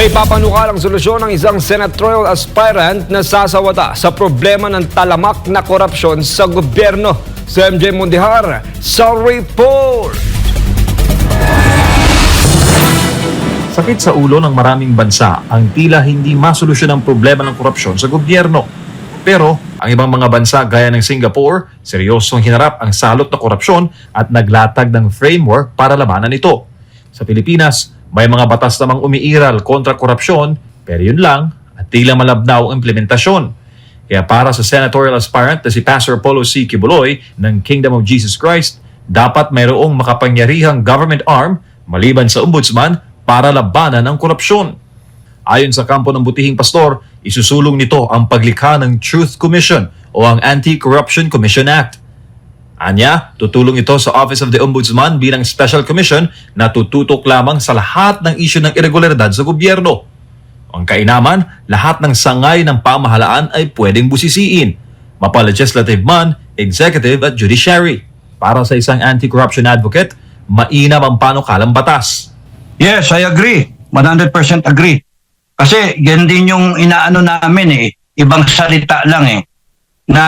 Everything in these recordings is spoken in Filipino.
May papanukalang solusyon ng isang senatorial aspirant na sasawata sa problema ng talamak na korupsyon sa gobyerno. Si MJ Mondihar sa report. Sakit sa ulo ng maraming bansa ang tila hindi masolusyon ang problema ng korupsyon sa gobyerno. Pero ang ibang mga bansa gaya ng Singapore, seryosong hinarap ang salot na korupsyon at naglatag ng framework para labanan ito. Sa Pilipinas, may mga batas namang umiiral kontra korupsyon, pero yun lang at tila malabnaw ang implementasyon. Kaya para sa senatorial aspirant na si Pastor Apollo C. Quiboloy ng Kingdom of Jesus Christ, dapat mayroong makapangyarihang government arm maliban sa ombudsman para labanan ang korupsyon. Ayon sa kampo ng butihing pastor, isusulong nito ang paglikha ng Truth Commission o ang Anti-Corruption Commission Act. Anya, tutulong ito sa Office of the Ombudsman bilang special commission na tututok lamang sa lahat ng isyu ng irregularidad sa gobyerno. Ang kainaman, lahat ng sangay ng pamahalaan ay pwedeng busisiin, mapa-legislative man, executive at judiciary. Para sa isang anti-corruption advocate, mainam ang panukalang batas. Yes, I agree. 100% agree. Kasi yan din yung inaano namin ibang salita lang na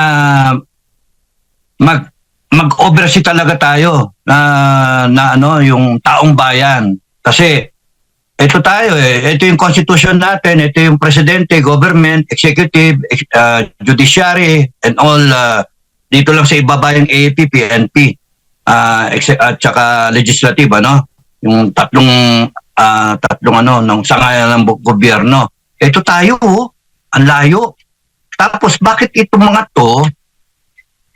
mag-oversee talaga tayo na yung taong bayan. Kasi ito tayo ito yung constitution natin, ito yung presidente, government, executive, judiciary, and all dito lang sa ibaba yung AAP, PNP, at saka legislative, yung tatlong ng sangayan ng gobyerno. Ito tayo, ang layo. Tapos bakit itong mga to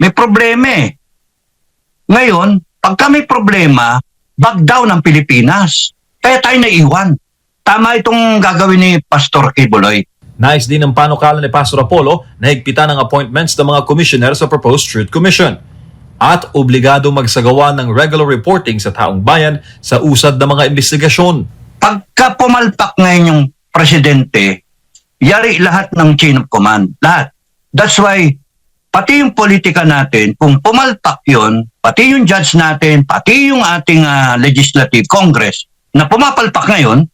may problema Ngayon, pagka may problema, back down ang Pilipinas. Kaya tayo naiwan. Tama itong gagawin ni Pastor Quiboloy. Nais din ng panukala ni Pastor Apollo na higpitan ang appointments ng mga commissioner sa proposed Truth Commission at obligado magsagawa ng regular reporting sa taong bayan sa usad ng mga investigasyon. Pagka pumalpak ngayon yung presidente, yari lahat ng chain of command. Lahat. That's why pati yung politika natin, kung pumalpak yun, pati yung judge natin, pati yung ating legislative congress na pumapalpak ngayon,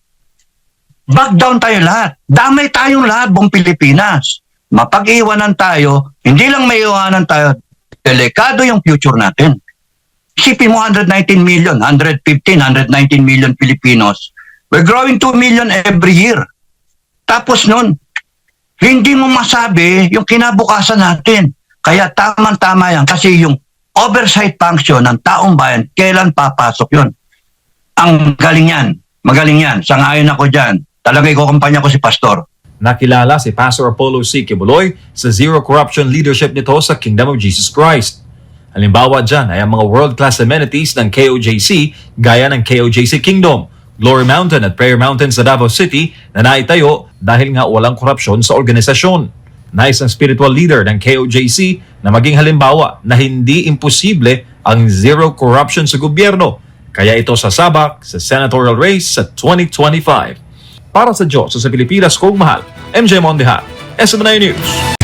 back down tayo lahat. Damay tayong lahat, buong Pilipinas. Mapag-iwanan tayo, hindi lang may iwanan tayo, delikado yung future natin. Isipin mo 119 million, 119 million Filipinos. We're growing 2 million every year. Tapos nun, hindi mo masabi yung kinabukasan natin. Kaya tama-tama yan kasi yung oversight function ng taong bayan, kailan papasok yun? Ang galing yan. Magaling yan. Sangayon ako dyan. Talaga ikukumpanya ko si Pastor. Nakilala si Pastor Apollo C. Quiboloy sa zero corruption leadership nito sa Kingdom of Jesus Christ. Halimbawa dyan ay ang mga world-class amenities ng KOJC gaya ng KOJC Kingdom, Glory Mountain at Prayer Mountain sa Davao City na naitayo dahil nga walang korupsyon sa organisasyon. Nais ang spiritual leader ng KOJC na maging halimbawa na hindi imposible ang zero corruption sa gobyerno. Kaya ito sasabak sa senatorial race sa 2025. Para sa Diyos sa Pilipinas kong mahal, MJ Mondihar, SMNI News.